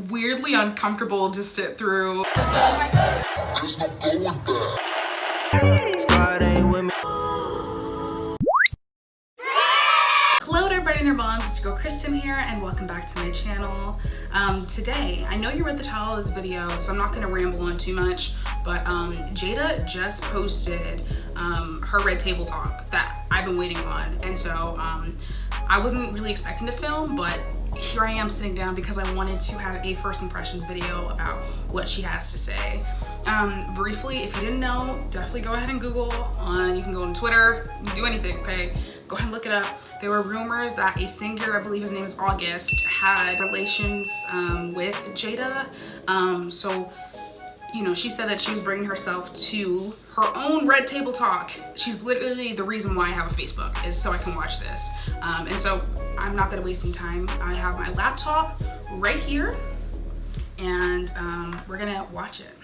weirdly uncomfortable to sit through. There's no going back. Squad ain't with me. Hello to everybody in their moms, it's your girl Kristen here, and welcome back to my channel. Today, I know you read the title of this video, so I'm not gonna ramble on too much, but Jada just posted her red table talk that I've been waiting on, and so I wasn't really expecting to film, but here I am sitting down because I wanted to have a first impressions video about what she has to say. Briefly, if you didn't know, definitely go ahead and Google. You can go on Twitter, you can do anything, okay? Go ahead and look it up. There were rumors that a singer, I believe his name is August, had relations with Jada. So, you know, she said that she was bringing herself to her own red table talk. She's literally the reason why I have a Facebook, is so I can watch this. And so I'm not gonna waste any time. I have my laptop right here, and we're gonna watch it.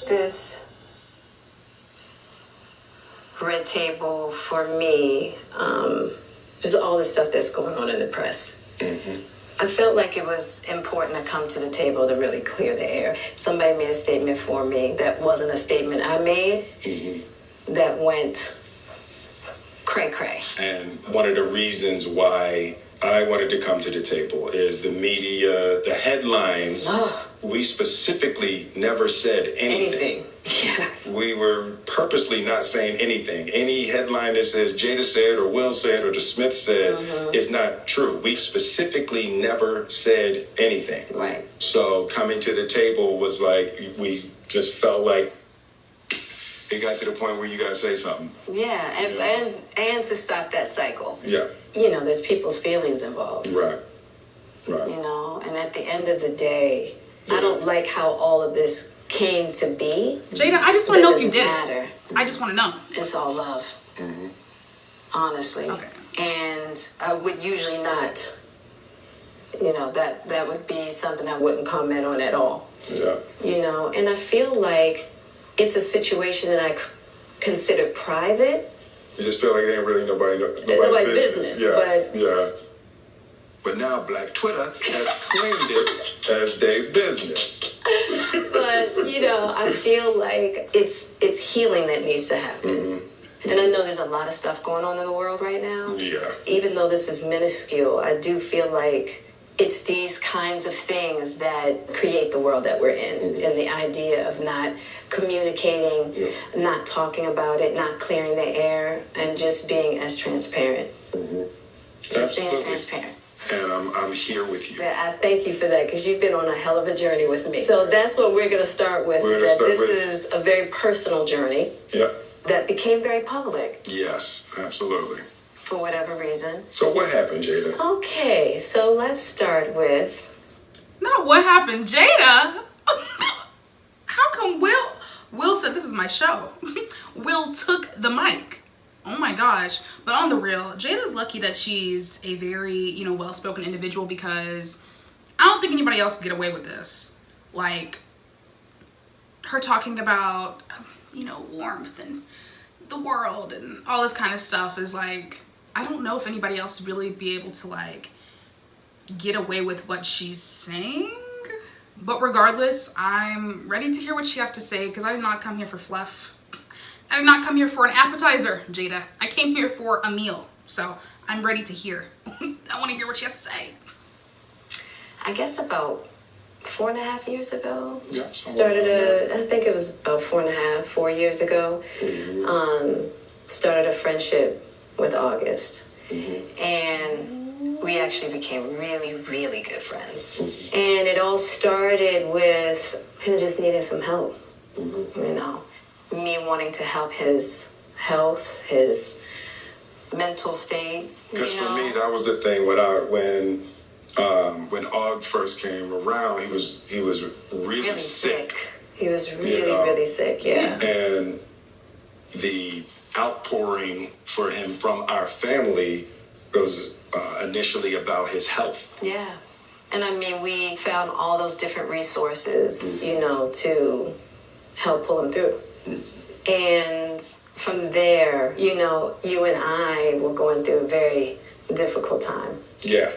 This red table for me, just all the stuff that's going on in the press. I felt like it was important to come to the table to really clear the air. Somebody made a statement for me that wasn't a statement I made, that went cray-cray. And one of the reasons why I wanted to come to the table is the media, the headlines. We specifically never said anything. Yes. We were purposely not saying anything. Any headline that says Jada said or Will said or the Smith said is not true. We specifically never said anything. Right. So coming to the table was like, we just felt like it got to the point where you gotta say something. Yeah, and to stop that cycle. Yeah. You know, there's people's feelings involved. Right. Right. You know, and at the end of the day, I don't like how all of this came to be. Jada, I just want to know if you did. Matter. I just want to know. It's all love. Honestly. Okay. And I would usually not, you know, that would be something I wouldn't comment on at all. Yeah. You know, and I feel like it's a situation that I consider private. You just feel like it ain't really nobody's business. Yeah. But now Black Twitter has claimed it as their business. But, you know, I feel like it's healing that needs to happen. And I know there's a lot of stuff going on in the world right now. Yeah. Even though this is minuscule, I do feel like it's these kinds of things that create the world that we're in. And the idea of not communicating, not talking about it, not clearing the air, and just being as transparent. Just being transparent. And I'm here with you. I thank you for that, because you've been on a hell of a journey with me. So that's what we're going to start with. This is a very personal journey. Yeah. That became very public. Yes, absolutely. For whatever reason. So what happened, Jada? Okay, so let's start with... Not what happened, Jada? How come Will said this is my show? Will took the mic. Oh my gosh. But on the real, Jada's lucky that she's a very, you know, well-spoken individual, because I don't think anybody else could get away with this. Like, her talking about, you know, warmth and the world and all this kind of stuff is like, I don't know if anybody else would really be able to, like, get away with what she's saying. But regardless, I'm ready to hear what she has to say, because I did not come here for fluff. I did not come here for an appetizer, Jada. I came here for a meal. So I'm ready to hear. I want to hear what she has to say. I guess about 4.5 years ago. Yeah. I think it was about 4 years ago. Started a friendship with August. And we actually became really, really good friends. And it all started with him just needing some help. You know, me wanting to help his health, his mental state. Because for me, that was the thing when Og first came around, he was really sick. He was really sick, yeah. And the outpouring for him from our family was initially about his health. Yeah. And I mean, we found all those different resources, you know, to help pull him through. And from there, you know, you and I were going through a very difficult time. Yeah.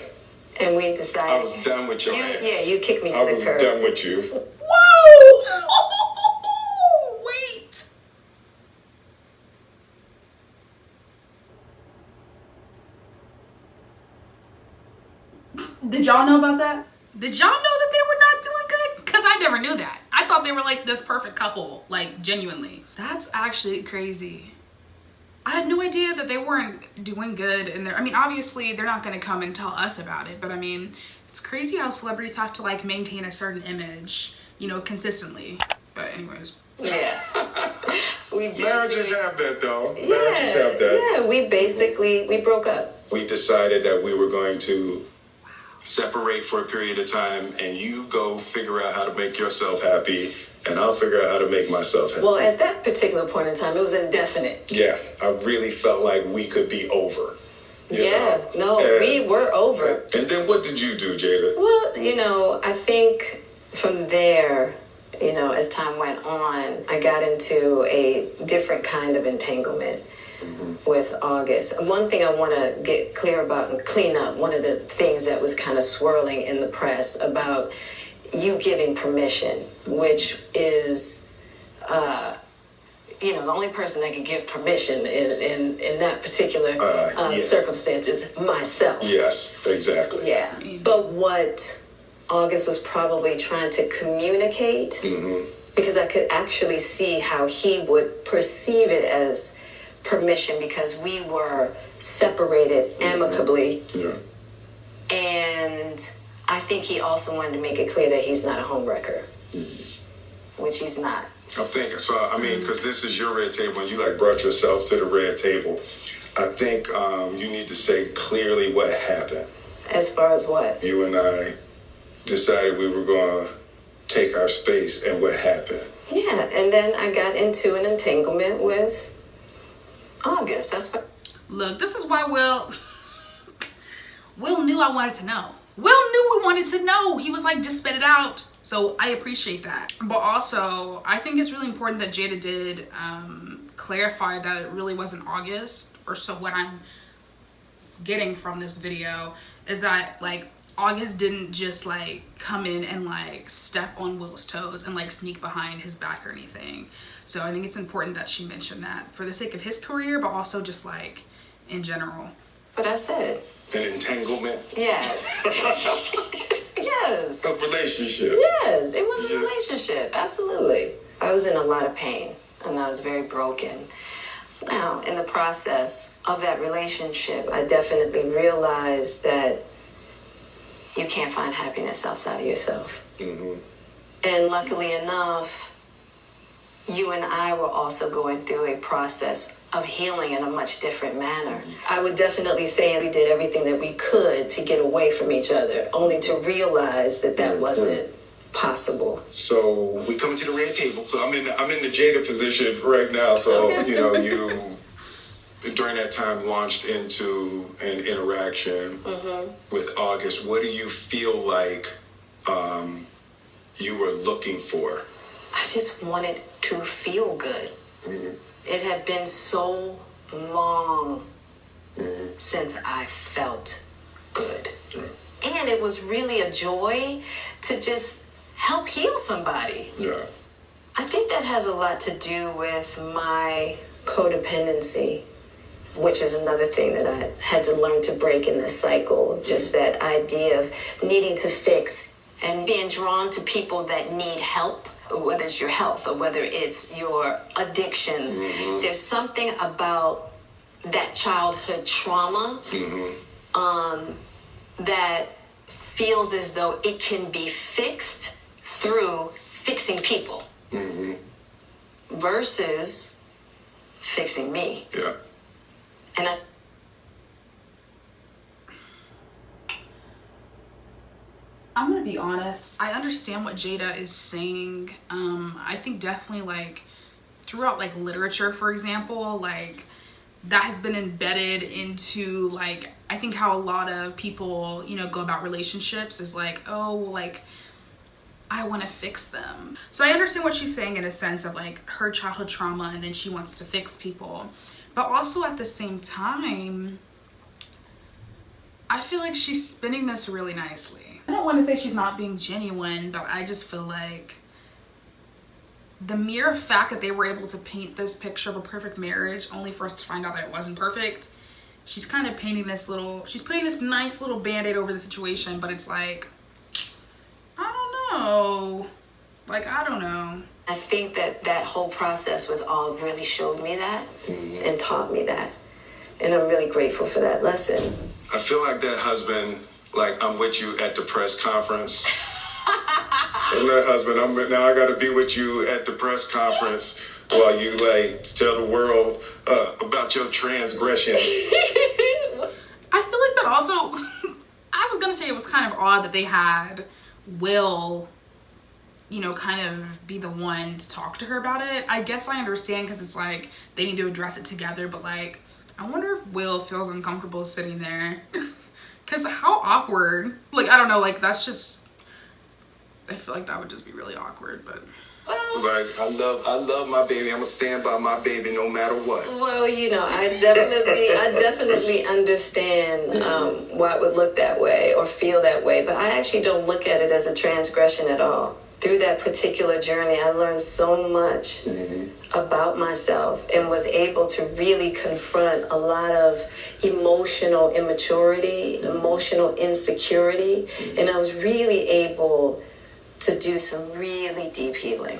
And we decided... I was done with your ass. Yeah, you kicked me to I the was curb. done with you. Whoa! Wait. Did y'all know about that? Did y'all know that they were not doing good? Because I never knew that. I thought they were like this perfect couple, like genuinely. That's actually crazy. I had no idea that they weren't doing good in there. I mean, obviously they're not going to come and tell us about it, but I mean, it's crazy how celebrities have to like maintain a certain image, you know, consistently. But anyways. Yeah. Marriages have that though. Marriages have that. Yeah, we broke up. We decided that we were going to separate for a period of time, and you go figure out how to make yourself happy, and I'll figure out how to make myself happy. Well, at that particular point in time, it was indefinite. Yeah, I really felt like we could be over. We were over. And then what did you do, Jada? Well, you know, I think from there, you know, as time went on, I got into a different kind of entanglement with August. One thing I want to get clear about and clean up, one of the things that was kind of swirling in the press about you giving permission, which is, you know, the only person that can give permission in that particular circumstance is myself. Yes, exactly. Yeah. But what August was probably trying to communicate, because I could actually see how he would perceive it as permission, because we were separated amicably. Yeah. And I think he also wanted to make it clear that he's not a homewrecker, which he's not. I'm thinking, so I mean, because this is your red table and you like brought yourself to the red table, I think you need to say clearly what happened. As far as what? You and I decided we were going to take our space, and what happened. Yeah, and then I got into an entanglement with August. That's what. Look, this is why Will knew I wanted to know. Will knew we wanted to know. He was like, just spit it out. So I appreciate that. But also, I think it's really important that Jada did clarify that it really wasn't August. Or so what I'm getting from this video is that like August didn't just like come in and like step on Will's toes and like sneak behind his back or anything. So I think it's important that she mentioned that for the sake of his career, but also just like in general. But I said. An entanglement? Yes. Yes. A relationship? Yes, it was a relationship. Absolutely. I was in a lot of pain and I was very broken. Now, in the process of that relationship, I definitely realized that you can't find happiness outside of yourself. And luckily enough, you and I were also going through a process of healing in a much different manner. I would definitely say we did everything that we could to get away from each other, only to realize that that wasn't possible. So we come to the red table. So I'm in the Jada position right now. So you know, you during that time launched into an interaction with August. What do you feel like you were looking for? I just wanted to feel good. It had been so long since I felt good. And it was really a joy to just help heal somebody. Yeah. I think that has a lot to do with my codependency, which is another thing that I had to learn to break in this cycle. Just that idea of needing to fix and being drawn to people that need help, whether it's your health or whether it's your addictions. There's something about that childhood trauma that feels as though it can be fixed through fixing people versus fixing me. Yeah. And I'm gonna be honest, I understand what Jada is saying. I think definitely like throughout like literature, for example, like that has been embedded into like, I think how a lot of people, you know, go about relationships is like, oh, like I want to fix them. So I understand what she's saying in a sense of like her childhood trauma and then she wants to fix people. But also at the same time, I feel like she's spinning this really nicely. I don't want to say she's not being genuine, but I just feel like the mere fact that they were able to paint this picture of a perfect marriage only for us to find out that it wasn't perfect, she's kind of painting this little, she's putting this nice little band-aid over the situation, but it's like, I don't know. Like, I don't know. I think that whole process with Og really showed me that and taught me that. And I'm really grateful for that lesson. I feel like that husband, like, I'm with you at the press conference. And that husband, now I got to be with you at the press conference while you, like, tell the world about your transgressions. I feel like that also, I was going to say it was kind of odd that they had Will, you know, kind of be the one to talk to her about it. I guess I understand because it's like they need to address it together, but like, I wonder if Will feels uncomfortable sitting there. Because how awkward. Like, I don't know, like, that's just, I feel like that would just be really awkward, but. Like, I love my baby. I'm gonna stand by my baby no matter what. Well, you know, I definitely understand why it would look that way or feel that way, but I actually don't look at it as a transgression at all. Through that particular journey, I learned so much about myself and was able to really confront a lot of emotional immaturity, emotional insecurity, and I was really able to do some really deep healing.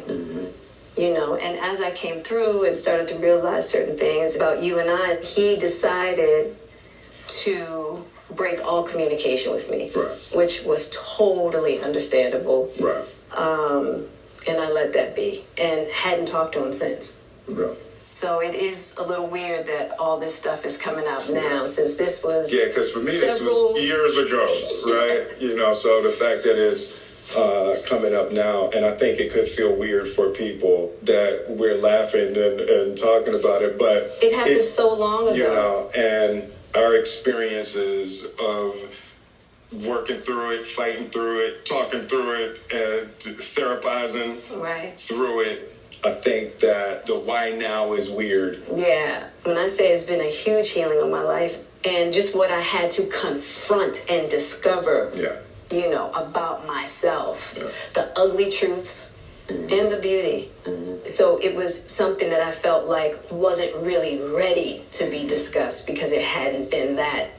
You know, and as I came through and started to realize certain things about you and I, he decided to break all communication with me, which was totally understandable. And I let that be and hadn't talked to him since. So it is a little weird that all this stuff is coming out now, since this was because for me this was years ago, right? You know, so the fact that it's coming up now, and I think it could feel weird for people that we're laughing and talking about it, but it happened so long ago. You know, and our experiences of working through it, fighting through it, talking through it, and therapizing through it. I think that the why now is weird. Yeah. When I say it's been a huge healing of my life and just what I had to confront and discover, you know, about myself, the ugly truths and the beauty. So it was something that I felt like wasn't really ready to be discussed because it hadn't been that.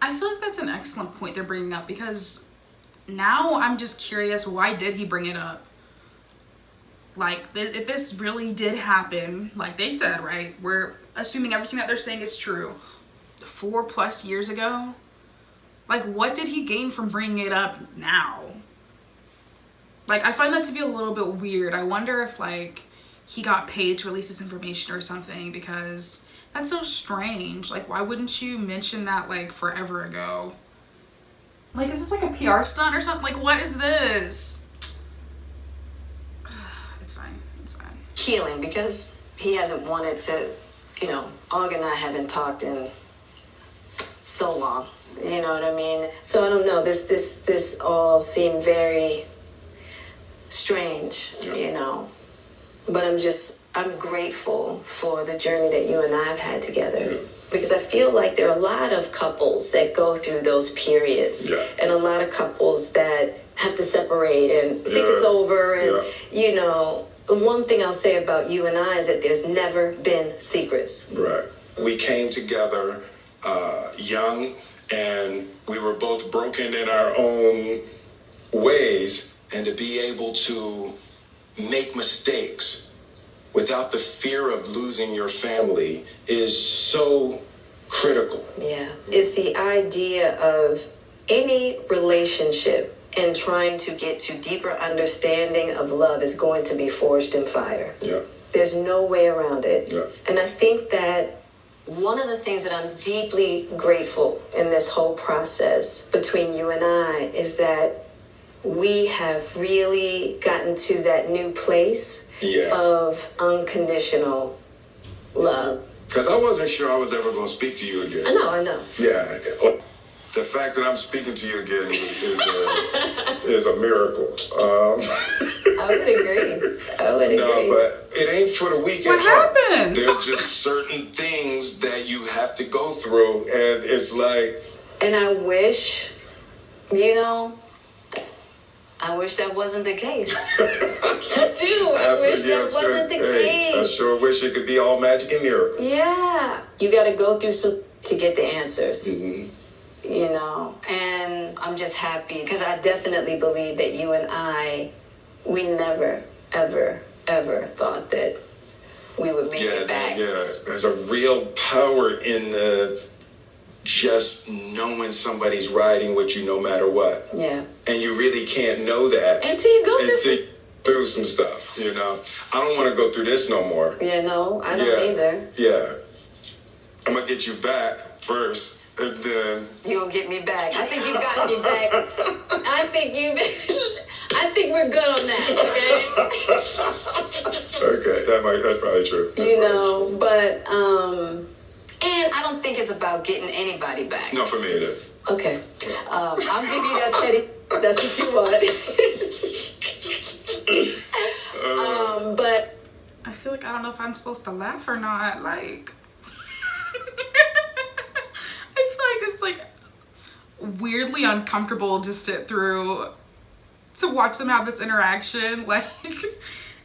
I feel like that's an excellent point they're bringing up, because now I'm just curious, why did he bring it up? Like, if this really did happen, like they said, right? We're assuming everything that they're saying is true. 4+ years ago? Like, what did he gain from bringing it up now? Like, I find that to be a little bit weird. I wonder if, like, he got paid to release this information or something, because that's so strange. Like, why wouldn't you mention that, like, forever ago? Like, is this like a PR stunt or something? Like, what is this? It's fine. It's fine. Healing, because he hasn't wanted to, you know, Og and I haven't talked in so long. You know what I mean? So I don't know. This all seemed very strange, you know. But I'm grateful for the journey that you and I have had together. Because I feel like there are a lot of couples that go through those periods. And a lot of couples that have to separate and think it's over. And, you know, the one thing I'll say about you and I is that there's never been secrets. We came together young, and we were both broken in our own ways. And to be able to make mistakes without the fear of losing your family is so critical. It's the idea of any relationship and trying to get to deeper understanding of love is going to be forged in fire. There's no way around it. And I think that one of the things that I'm deeply grateful in this whole process between you and I is that we have really gotten to that new place of unconditional love. Because I wasn't sure I was ever going to speak to you again. I know. The fact that I'm speaking to you again is a miracle. would agree. I would agree. No, but it ain't for the weekend. What happened? There's just certain things that you have to go through, and it's like. And I wish, you know, I wish that wasn't the case. I do. I wish that wasn't the case. I sure wish it could be all magic and miracles. Yeah. You got to go through some to get the answers. Mm-hmm. You know, and I'm just happy because I definitely believe that you and I, we never, ever, ever thought that we would make it back. Yeah, there's a real power in the just knowing somebody's riding with you no matter what. Yeah. And you really can't know that until you go through some stuff, you know. I don't want to go through this no more. Yeah, no, I don't either. Yeah. I'm going to get you back first. And then you gonna get me back. I think you got me back. I think we're good on that, okay? Okay, that's probably true. But and I don't think it's about getting anybody back. No, for me it is. Okay. I'll give you that petty. That's what you want. But I feel like I don't know if I'm supposed to laugh or not. Like I feel like it's like weirdly uncomfortable to sit through to watch them have this interaction, like,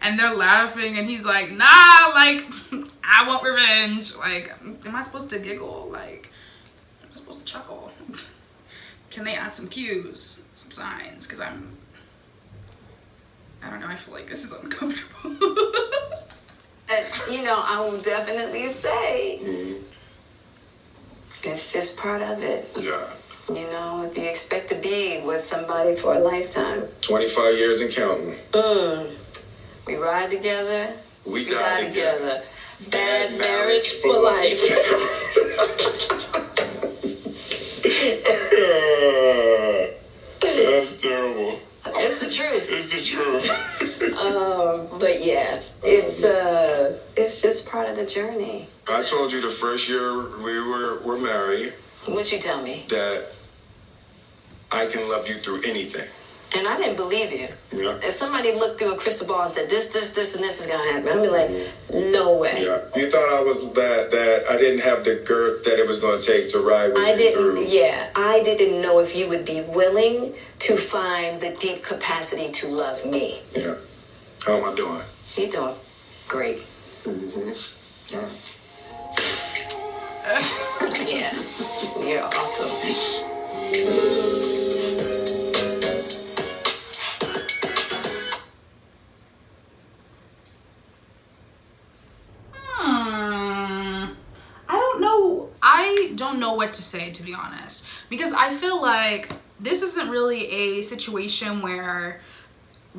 and they're laughing and he's like, nah, like, I want revenge. Like, am I supposed to giggle? Like, am I supposed to chuckle? Can they add some cues, some signs? Because I don't know, I feel like this is uncomfortable. I will definitely say it's just part of it. Yeah. You know, if you expect to be with somebody for a lifetime. 25 years and counting. We ride together. We die together. Bad marriage for life. That's terrible. It's the truth. It's the truth. But yeah, it's just part of the journey. I told you the first year we were married. What'd you tell me? That I can love you through anything. And I didn't believe you. Yeah. If somebody looked through a crystal ball and said, this, and this is going to happen, I'd be like, no way. Yeah. You thought I was that I didn't have the girth that it was going to take to ride with you through. Yeah. I didn't know if you would be willing to find the deep capacity to love me. Yeah. How am I doing? You're doing great. Mm-hmm. All right. Yeah. You're awesome. I don't know what to say, to be honest, because I feel like this isn't really a situation where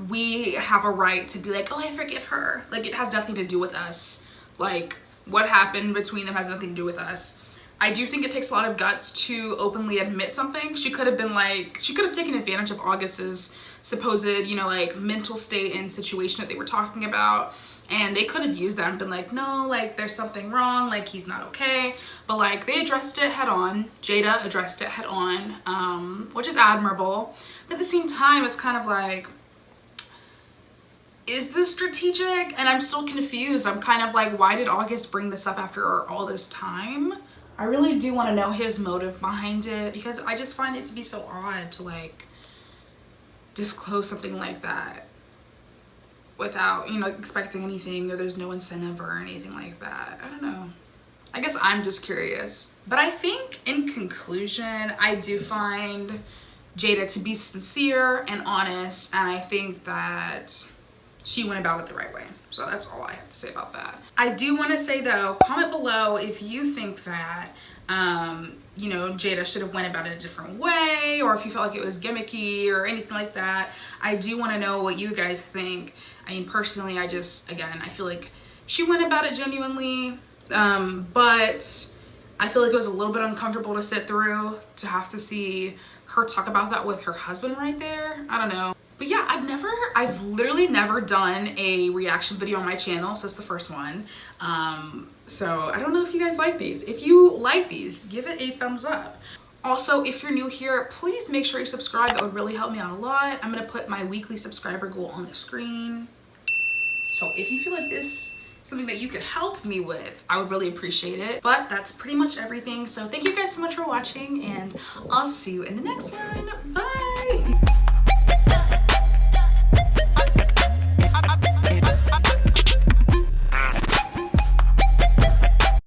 we have a right to be like, oh, I forgive her. Like, it has nothing to do with us. Like, what happened between them has nothing to do with us. I do think it takes a lot of guts to openly admit something. She could have been like, she could have taken advantage of August's supposed, like, mental state and situation that they were talking about. And they could have used that and been like, no, like, there's something wrong, like, he's not okay. But, like, they addressed it head on. Jada addressed it head on, which is admirable. But at the same time, it's kind of like, is this strategic? And I'm still confused. I'm kind of like, why did August bring this up after all this time? I really do want to know his motive behind it, because I just find it to be so odd to, like, disclose something like that without, expecting anything, or there's no incentive or anything like that. I don't know. I guess I'm just curious. But I think in conclusion, I do find Jada to be sincere and honest, and I think that she went about it the right way. So that's all I have to say about that. I do want to say though, comment below if you think that, Jada should have went about it a different way, or if you felt like it was gimmicky or anything like that. I do want to know what you guys think. I mean, personally, I feel like she went about it genuinely, but I feel like it was a little bit uncomfortable to sit through, to have to see her talk about that with her husband right there. I don't know. But yeah, I've literally never done a reaction video on my channel, so it's the first one. So I don't know if you guys like these. If you like these, give it a thumbs up. Also, if you're new here, please make sure you subscribe. That would really help me out a lot. I'm gonna put my weekly subscriber goal on the screen. So if you feel like this is something that you could help me with, I would really appreciate it. But that's pretty much everything. So thank you guys so much for watching, and I'll see you in the next one. Bye.